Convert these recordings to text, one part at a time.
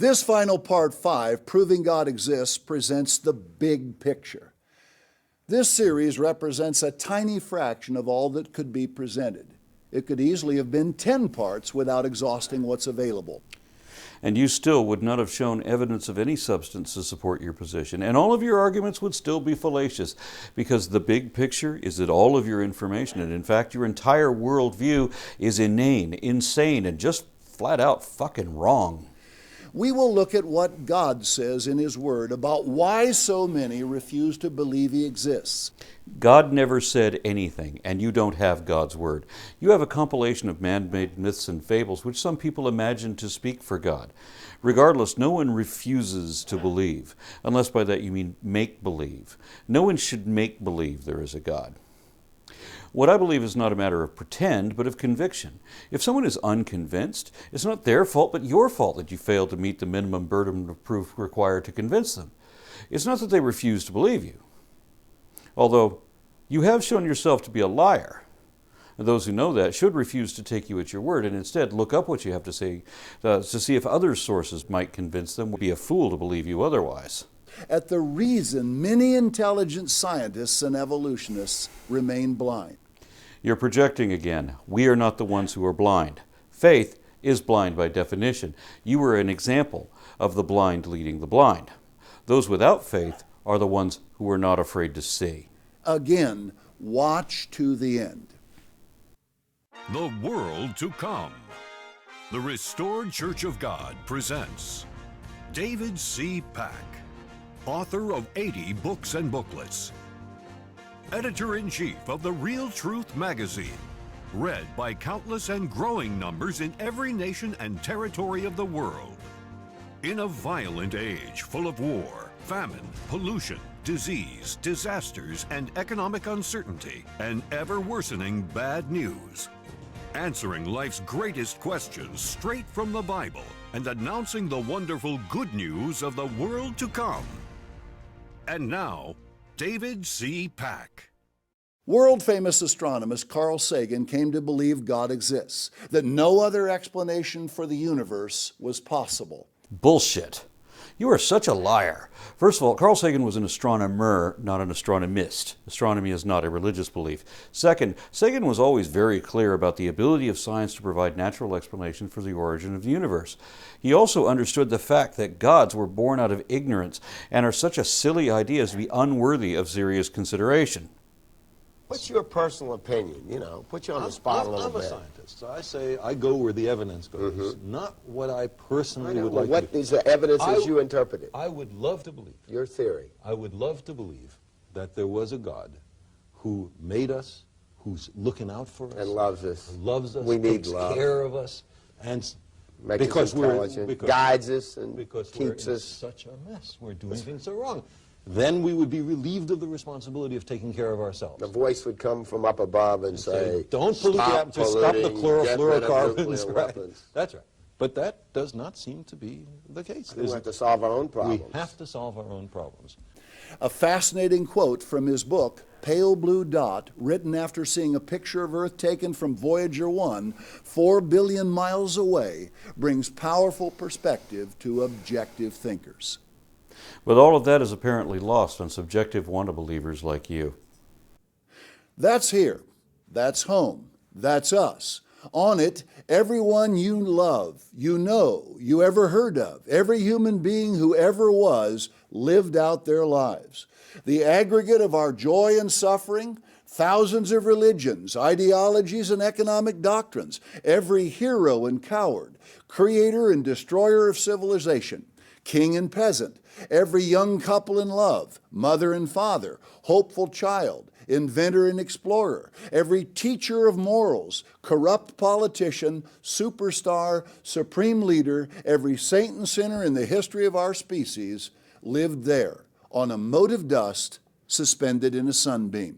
This final part 5, Proving God Exists, presents the big picture. This series represents a tiny fraction of all that could be presented. It could easily have been 10 parts without exhausting what's available. And you still would not have shown evidence of any substance to support your position. And all of your arguments would still be fallacious, because the big picture is that all of your information, and in fact your entire worldview, is inane, insane, and just flat out fucking wrong. We will look at what God says in His Word about why so many refuse to believe He exists. God never said anything, and you don't have God's Word. You have a compilation of man-made myths and fables which some people imagine to speak for God. Regardless, no one refuses to believe, unless by that you mean make-believe. No one should make believe there is a God. What I believe is not a matter of pretend, but of conviction. If someone is unconvinced, it's not their fault, but your fault that you failed to meet the minimum burden of proof required to convince them. It's not that they refuse to believe you. Although you have shown yourself to be a liar. And those who know that should refuse to take you at your word and instead look up what you have to say to see if other sources might convince them. Would be a fool to believe you otherwise. At the reason many intelligent scientists and evolutionists remain blind. You're projecting again. We are not the ones who are blind. Faith is blind by definition. You are an example of the blind leading the blind. Those without faith are the ones who are not afraid to see. Again, watch to the end. The World to Come. The Restored Church of God presents David C. Pack, author of 80 books and booklets, editor-in-chief of the Real Truth magazine, read by countless and growing numbers in every nation and territory of the world. In a violent age full of war, famine, pollution, disease, disasters, and economic uncertainty, and ever-worsening bad news, answering life's greatest questions straight from the Bible and announcing the wonderful good news of the world to come. And now, David C. Pack. World-famous astronomist Carl Sagan came to believe God exists, that no other explanation for the universe was possible. Bullshit. You are such a liar. First of all, Carl Sagan was an astronomer, not an astronomist. Astronomy is not a religious belief. Second, Sagan was always very clear about the ability of science to provide natural explanation for the origin of the universe. He also understood the fact that gods were born out of ignorance and are such a silly idea as to be unworthy of serious consideration. What's your personal opinion? You know, put you on the spot a little bit. I'm a scientist, so I say I go where the evidence goes, not what I personally would like to. What is the evidence as you interpret it? I would love to believe. Your theory. I would love to believe that there was a God who made us, who's looking out for us. And loves us. Loves us. We need takes love. care of us. And makes us intelligent, guides us and keeps us. Such a mess. We're doing things so wrong. Then we would be relieved of the responsibility of taking care of ourselves. The voice would come from up above and say, don't pollute the atmosphere, stop the chlorofluorocarbons. Right. That's right. But that does not seem to be the case. We have to solve our own problems. We have to solve our own problems. A fascinating quote from his book, Pale Blue Dot, written after seeing a picture of Earth taken from Voyager 1, 4 billion miles away, brings powerful perspective to objective thinkers. But all of that is apparently lost on subjective wanna-believers like you. That's here. That's home. That's us. On it, everyone you love, you know, you ever heard of, every human being who ever was, lived out their lives. The aggregate of our joy and suffering, thousands of religions, ideologies, and economic doctrines, every hero and coward, creator and destroyer of civilization, king and peasant, every young couple in love, mother and father, hopeful child, inventor and explorer, every teacher of morals, corrupt politician, superstar, supreme leader, every saint and sinner in the history of our species lived there on a mote of dust suspended in a sunbeam.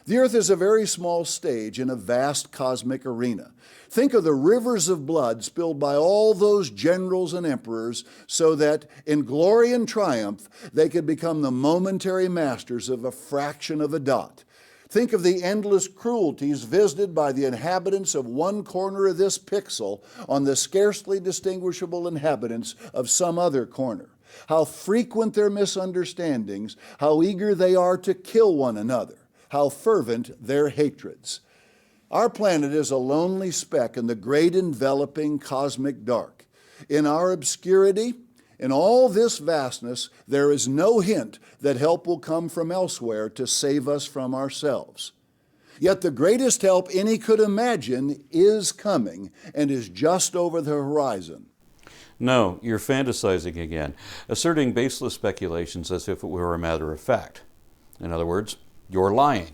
The earth is a very small stage in a vast cosmic arena. Think of the rivers of blood spilled by all those generals and emperors so that in glory and triumph they could become the momentary masters of a fraction of a dot. Think of the endless cruelties visited by the inhabitants of one corner of this pixel on the scarcely distinguishable inhabitants of some other corner. How frequent their misunderstandings, how eager they are to kill one another, how fervent their hatreds. Our planet is a lonely speck in the great enveloping cosmic dark. In our obscurity, in all this vastness, there is no hint that help will come from elsewhere to save us from ourselves. Yet the greatest help any could imagine is coming and is just over the horizon. No, you're fantasizing again, asserting baseless speculations as if it were a matter of fact. In other words, you're lying.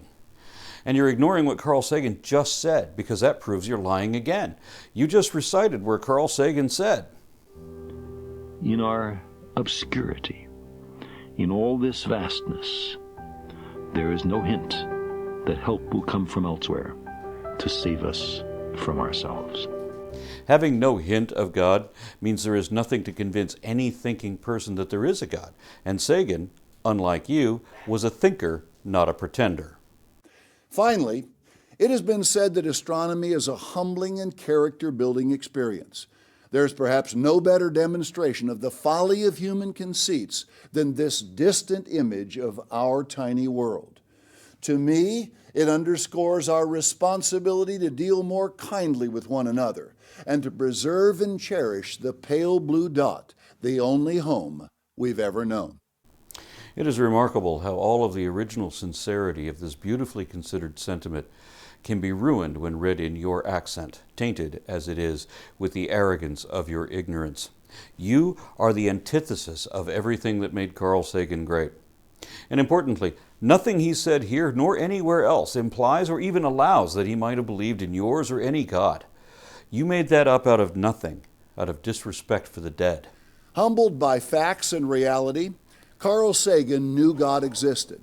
And you're ignoring what Carl Sagan just said, because that proves you're lying again. You just recited where Carl Sagan said, "In our obscurity, in all this vastness, there is no hint that help will come from elsewhere to save us from ourselves." Having no hint of God means there is nothing to convince any thinking person that there is a God. And Sagan, unlike you, was a thinker, not a pretender. Finally, it has been said that astronomy is a humbling and character-building experience. There's perhaps no better demonstration of the folly of human conceits than this distant image of our tiny world. To me, it underscores our responsibility to deal more kindly with one another and to preserve and cherish the pale blue dot, the only home we've ever known. It is remarkable how all of the original sincerity of this beautifully considered sentiment can be ruined when read in your accent, tainted as it is with the arrogance of your ignorance. You are the antithesis of everything that made Carl Sagan great. And importantly, nothing he said here nor anywhere else implies or even allows that he might have believed in yours or any God. You made that up out of nothing, out of disrespect for the dead. Humbled by facts and reality, Carl Sagan knew God existed.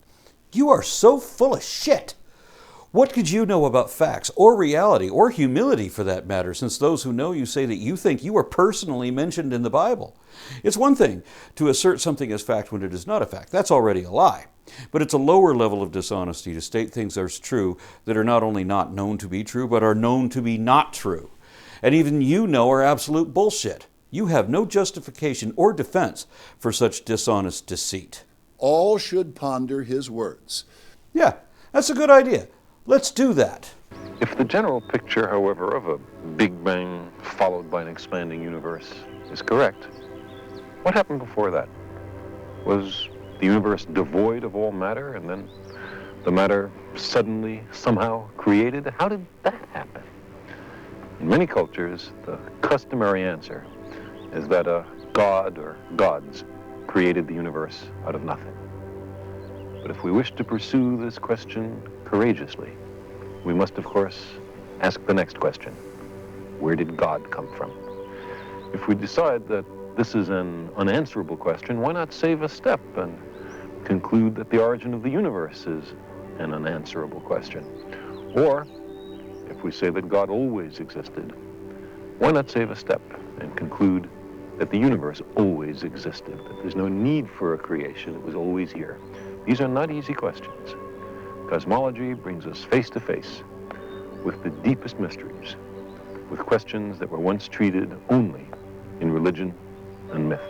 You are so full of shit. What could you know about facts or reality or humility for that matter, since those who know you say that you think you are personally mentioned in the Bible? It's one thing to assert something as fact when it is not a fact. That's already a lie. But it's a lower level of dishonesty to state things as true that are not only not known to be true, but are known to be not true. And even you know are absolute bullshit. You have no justification or defense for such dishonest deceit. All should ponder his words. Yeah, that's a good idea. Let's do that. If the general picture, however, of a Big Bang followed by an expanding universe is correct, what happened before that? Was the universe devoid of all matter and then the matter suddenly somehow created? How did that happen? In many cultures, the customary answer is that a god or gods created the universe out of nothing. But if we wish to pursue this question courageously, we must, of course, ask the next question. Where did God come from? If we decide that this is an unanswerable question, why not save a step and conclude that the origin of the universe is an unanswerable question? Or, if we say that God always existed, why not save a step and conclude that the universe always existed, that there's no need for a creation, it was always here? These are not easy questions. Cosmology brings us face to face with the deepest mysteries, with questions that were once treated only in religion and myth.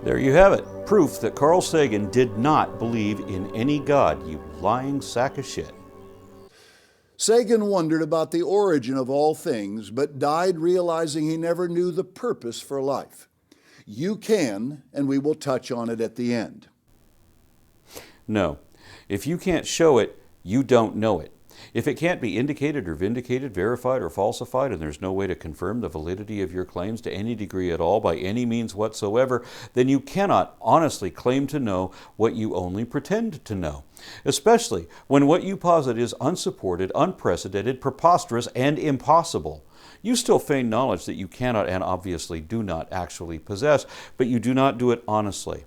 There you have it. Proof that Carl Sagan did not believe in any God, you lying sack of shit. Sagan wondered about the origin of all things, but died realizing he never knew the purpose for life. You can, and we will touch on it at the end. No. If you can't show it, you don't know it. If it can't be indicated or vindicated, verified or falsified, and there's no way to confirm the validity of your claims to any degree at all by any means whatsoever, then you cannot honestly claim to know what you only pretend to know. Especially when what you posit is unsupported, unprecedented, preposterous, and impossible. You still feign knowledge that you cannot and obviously do not actually possess, but you do not do it honestly.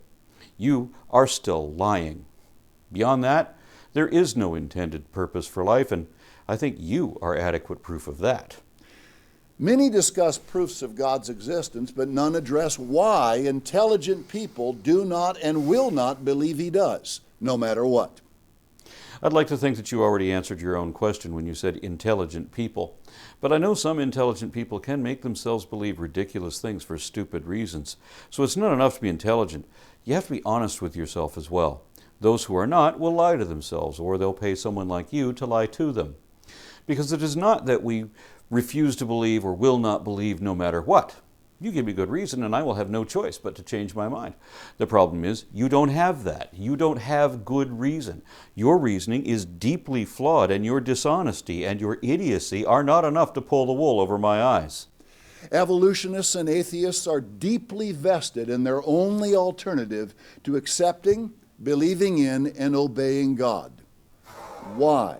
You are still lying. Beyond that, there is no intended purpose for life, and I think you are adequate proof of that. Many discuss proofs of God's existence, but none address why intelligent people do not and will not believe he does, no matter what. I'd like to think that you already answered your own question when you said intelligent people. But I know some intelligent people can make themselves believe ridiculous things for stupid reasons. So it's not enough to be intelligent. You have to be honest with yourself as well. Those who are not will lie to themselves, or they'll pay someone like you to lie to them. Because it is not that we refuse to believe or will not believe no matter what. You give me good reason and I will have no choice but to change my mind. The problem is you don't have that. You don't have good reason. Your reasoning is deeply flawed, and your dishonesty and your idiocy are not enough to pull the wool over my eyes. Evolutionists and atheists are deeply vested in their only alternative to accepting, believing in, and obeying God. Why?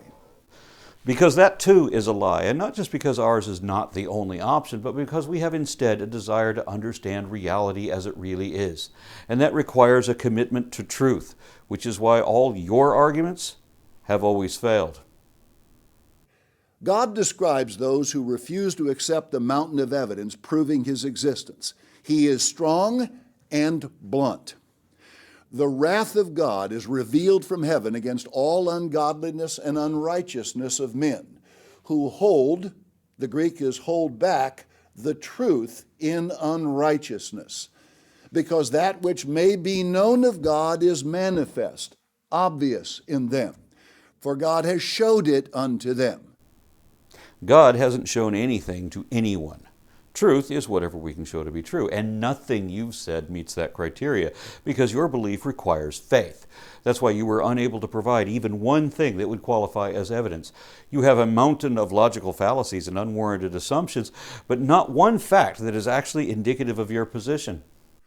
Because that too is a lie, and not just because ours is not the only option, but because we have instead a desire to understand reality as it really is. And that requires a commitment to truth, which is why all your arguments have always failed. God describes those who refuse to accept the mountain of evidence proving his existence. He is strong and blunt. The wrath of God is revealed from heaven against all ungodliness and unrighteousness of men who hold, the Greek is hold back, the truth in unrighteousness. Because that which may be known of God is manifest, obvious in them, for God has showed it unto them. God hasn't shown anything to anyone. Truth is whatever we can show to be true, and nothing you've said meets that criteria, because your belief requires faith. That's why you were unable to provide even one thing that would qualify as evidence. You have a mountain of logical fallacies and unwarranted assumptions, but not one fact that is actually indicative of your position.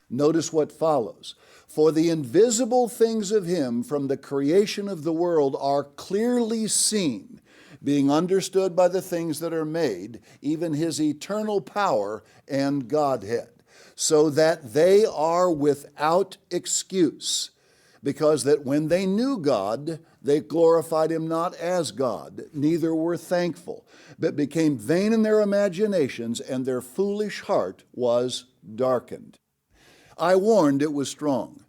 Notice what follows. For the invisible things of him from the creation of the world are clearly seen, being understood by the things that are made, even his eternal power and Godhead, so that they are without excuse, because that when they knew God, they glorified him not as God, neither were thankful, but became vain in their imaginations, and their foolish heart was darkened. I warned it was strong.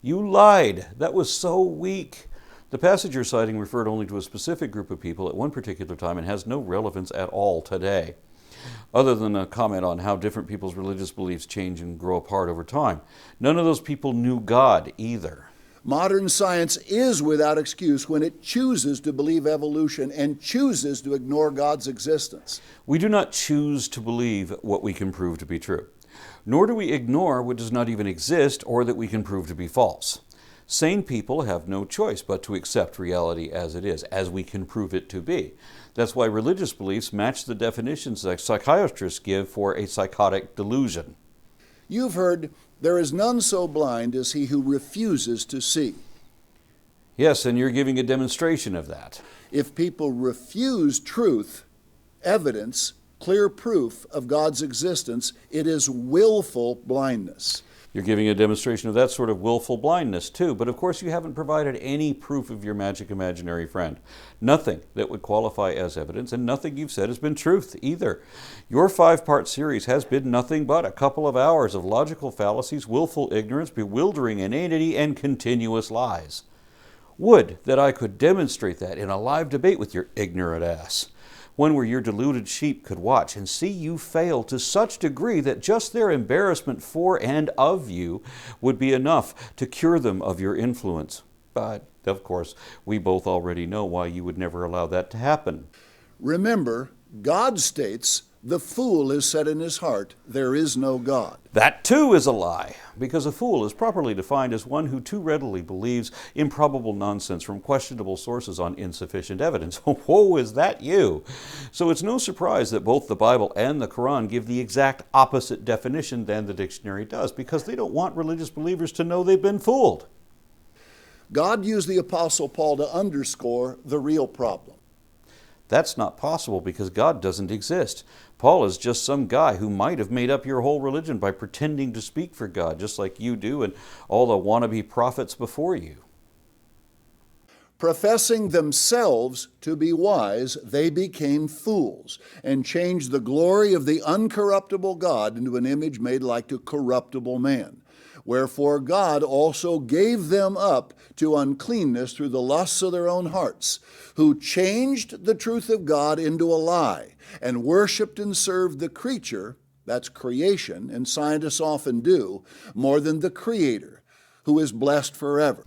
You lied. That was so weak. The passage you're citing referred only to a specific group of people at one particular time and has no relevance at all today, other than a comment on how different people's religious beliefs change and grow apart over time. None of those people knew God either. Modern science is without excuse when it chooses to believe evolution and chooses to ignore God's existence. We do not choose to believe what we can prove to be true, nor do we ignore what does not even exist or that we can prove to be false. Sane people have no choice but to accept reality as it is, as we can prove it to be. That's why religious beliefs match the definitions that psychiatrists give for a psychotic delusion. You've heard, there is none so blind as he who refuses to see. Yes, and you're giving a demonstration of that. If people refuse truth, evidence, clear proof of God's existence, it is willful blindness. You're giving a demonstration of that sort of willful blindness too, but of course you haven't provided any proof of your magic imaginary friend. Nothing that would qualify as evidence, and nothing you've said has been truth either. Your 5-part series has been nothing but a couple of hours of logical fallacies, willful ignorance, bewildering inanity, and continuous lies. Would that I could demonstrate that in a live debate with your ignorant ass. One where your deluded sheep could watch and see you fail to such degree that just their embarrassment for and of you would be enough to cure them of your influence. But, of course, we both already know why you would never allow that to happen. Remember, God states, the fool has said in his heart, there is no God. That too is a lie, because a fool is properly defined as one who too readily believes improbable nonsense from questionable sources on insufficient evidence. Whoa, is that you? So it's no surprise that both the Bible and the Quran give the exact opposite definition than the dictionary does, because they don't want religious believers to know they've been fooled. God used the Apostle Paul to underscore the real problem. That's not possible because God doesn't exist. Paul is just some guy who might have made up your whole religion by pretending to speak for God, just like you do and all the wannabe prophets before you. Professing themselves to be wise, they became fools and changed the glory of the uncorruptible God into an image made like to corruptible man. Wherefore God also gave them up to uncleanness through the lusts of their own hearts, who changed the truth of God into a lie, and worshiped and served the creature, that's creation, and scientists often do, more than the Creator, who is blessed forever.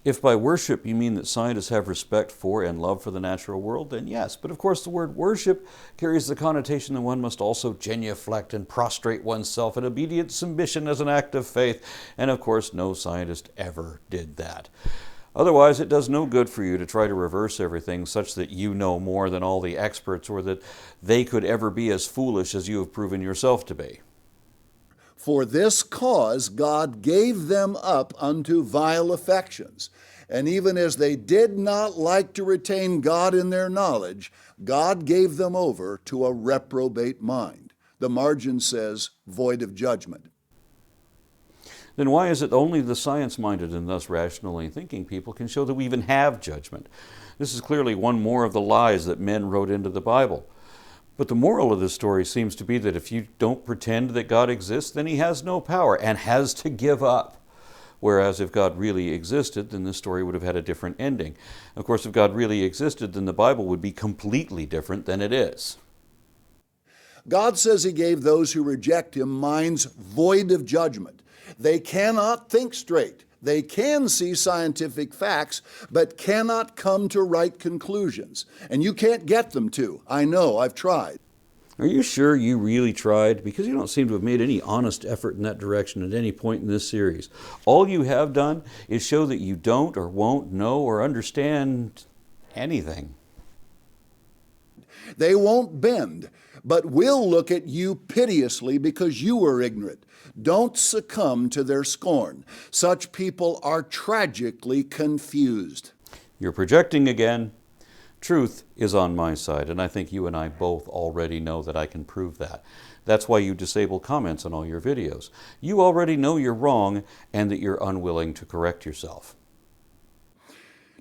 If by worship you mean that scientists have respect for and love for the natural world, then yes. But of course the word worship carries the connotation that one must also genuflect and prostrate oneself in obedient submission as an act of faith. And of course no scientist ever did that. Otherwise it does no good for you to try to reverse everything such that you know more than all the experts, or that they could ever be as foolish as you have proven yourself to be. For this cause God gave them up unto vile affections. And even as they did not like to retain God in their knowledge, God gave them over to a reprobate mind. The margin says, void of judgment. Then why is it only the science-minded and thus rationally thinking people can show that we even have judgment? This is clearly one more of the lies that men wrote into the Bible. But the moral of this story seems to be that if you don't pretend that God exists, then he has no power and has to give up. Whereas if God really existed, then this story would have had a different ending. Of course, if God really existed, then the Bible would be completely different than it is. God says he gave those who reject him minds void of judgment. They cannot think straight. They can see scientific facts, but cannot come to right conclusions. And you can't get them to. I know, I've tried. Are you sure you really tried? Because you don't seem to have made any honest effort in that direction at any point in this series. All you have done is show that you don't or won't know or understand anything. They won't bend, but will look at you piteously because you are ignorant. Don't succumb to their scorn. Such people are tragically confused. You're projecting again. Truth is on my side, and I think you and I both already know that I can prove that. That's why you disable comments on all your videos. You already know you're wrong and that you're unwilling to correct yourself.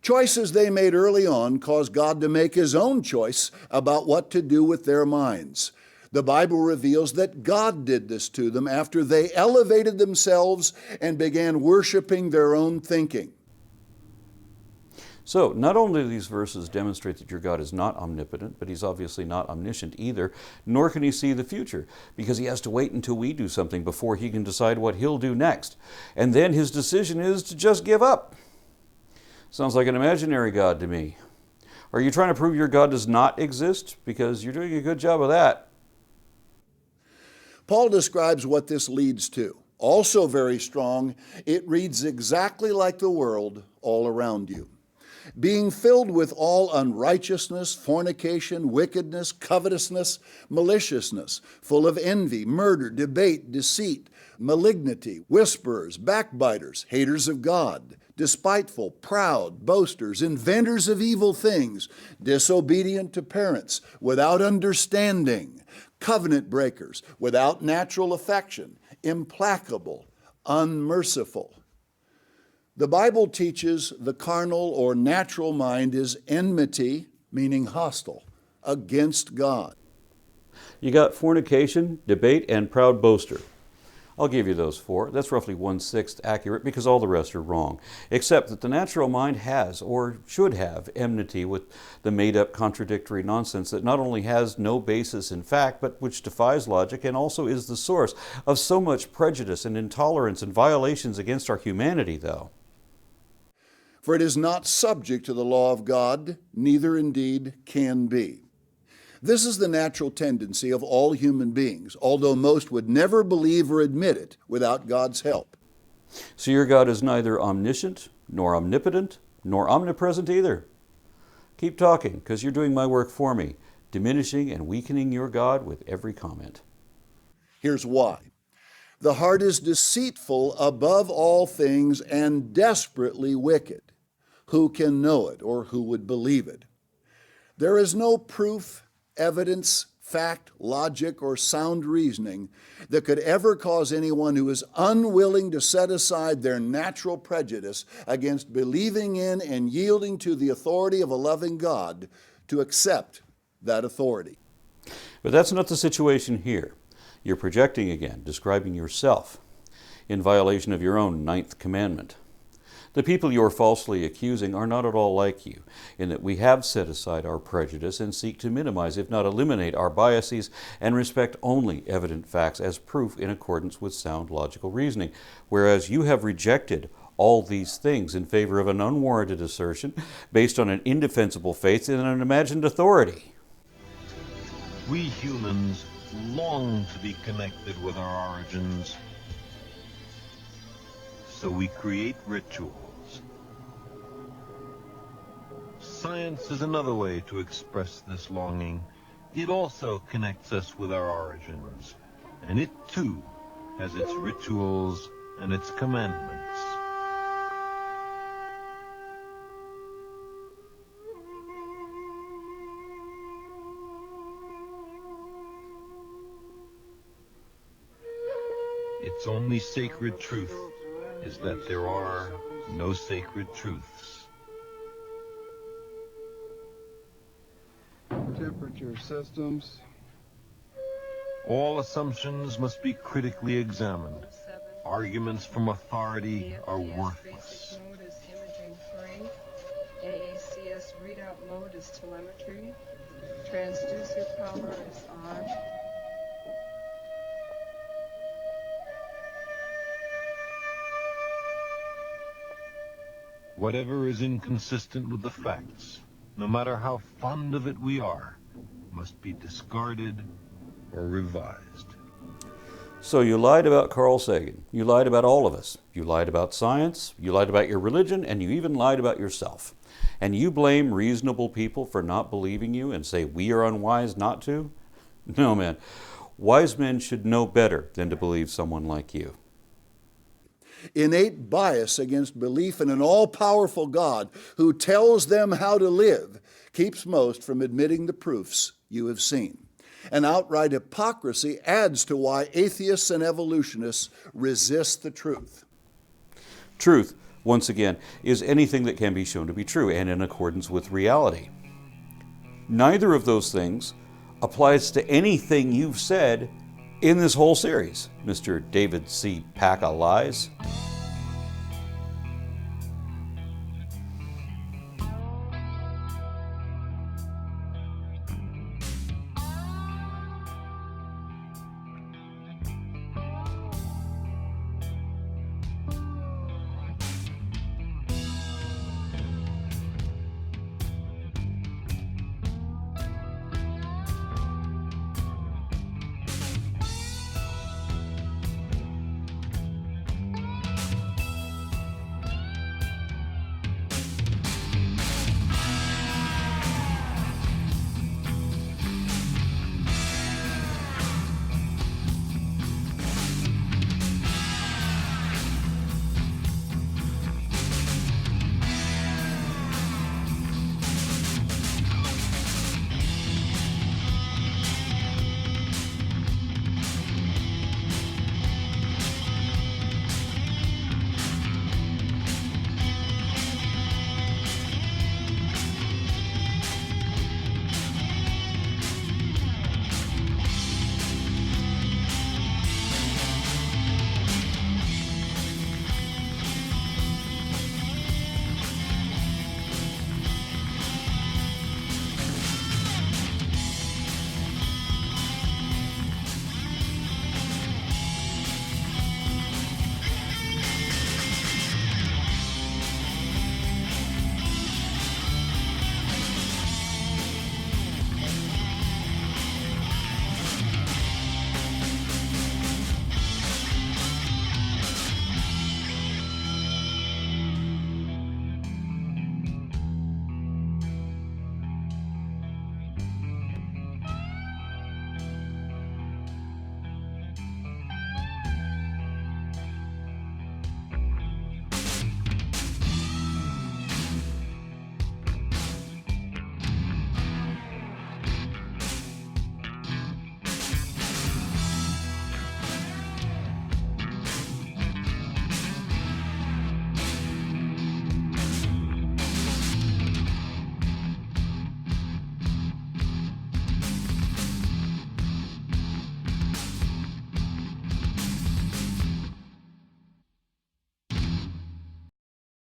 Choices they made early on caused God to make his own choice about what to do with their minds. The Bible reveals that God did this to them after they elevated themselves and began worshiping their own thinking. So, not only do these verses demonstrate that your God is not omnipotent, but he's obviously not omniscient either, nor can he see the future, because he has to wait until we do something before he can decide what he'll do next. And then his decision is to just give up. Sounds like an imaginary God to me. Are you trying to prove your God does not exist? Because you're doing a good job of that. Paul describes what this leads to. Also very strong, it reads exactly like the world all around you. Being filled with all unrighteousness, fornication, wickedness, covetousness, maliciousness, full of envy, murder, debate, deceit, malignity, whisperers, backbiters, haters of God, despiteful, proud, boasters, inventors of evil things, disobedient to parents, without understanding, covenant breakers, without natural affection, implacable, unmerciful. The Bible teaches the carnal or natural mind is enmity, meaning hostile, against God. You got fornication, debate, and proud boaster. I'll give you those four. That's roughly 1/6 accurate because all the rest are wrong. Except that the natural mind has, or should have, enmity with the made-up contradictory nonsense that not only has no basis in fact, but which defies logic and also is the source of so much prejudice and intolerance and violations against our humanity, though. For it is not subject to the law of God, neither indeed can be. This is the natural tendency of all human beings, although most would never believe or admit it without God's help. So your God is neither omniscient, nor omnipotent, nor omnipresent either. Keep talking, because you're doing my work for me, diminishing and weakening your God with every comment. Here's why. The heart is deceitful above all things and desperately wicked. Who can know it, or who would believe it? There is no proof, evidence, fact, logic, or sound reasoning that could ever cause anyone who is unwilling to set aside their natural prejudice against believing in and yielding to the authority of a loving God to accept that authority. But that's not the situation here. You're projecting again, describing yourself in violation of your own 9th commandment. The people you are falsely accusing are not at all like you, in that we have set aside our prejudice and seek to minimize, if not eliminate, our biases and respect only evident facts as proof in accordance with sound logical reasoning, whereas you have rejected all these things in favor of an unwarranted assertion based on an indefensible faith in an imagined authority. We humans long to be connected with our origins, so we create rituals. Science is another way to express this longing. It also connects us with our origins, and it too has its rituals and its commandments. Its only sacred truth is that there are no sacred truths. Temperature systems. All assumptions must be critically examined. Arguments from authority are worthless. Mode is imaging 3. AACS readout mode is telemetry. Transducer power is on. Whatever is inconsistent with the facts, no matter how fond of it we are, must be discarded or revised. So you lied about Carl Sagan. You lied about all of us. You lied about science. You lied about your religion. And you even lied about yourself. And you blame reasonable people for not believing you and say we are unwise not to? No, man. Wise men should know better than to believe someone like you. Innate bias against belief in an all-powerful God who tells them how to live keeps most from admitting the proofs you have seen. And outright hypocrisy adds to why atheists and evolutionists resist the truth. Truth, once again, is anything that can be shown to be true and in accordance with reality. Neither of those things applies to anything you've said in this whole series, Mr. David C. Pack of Lies.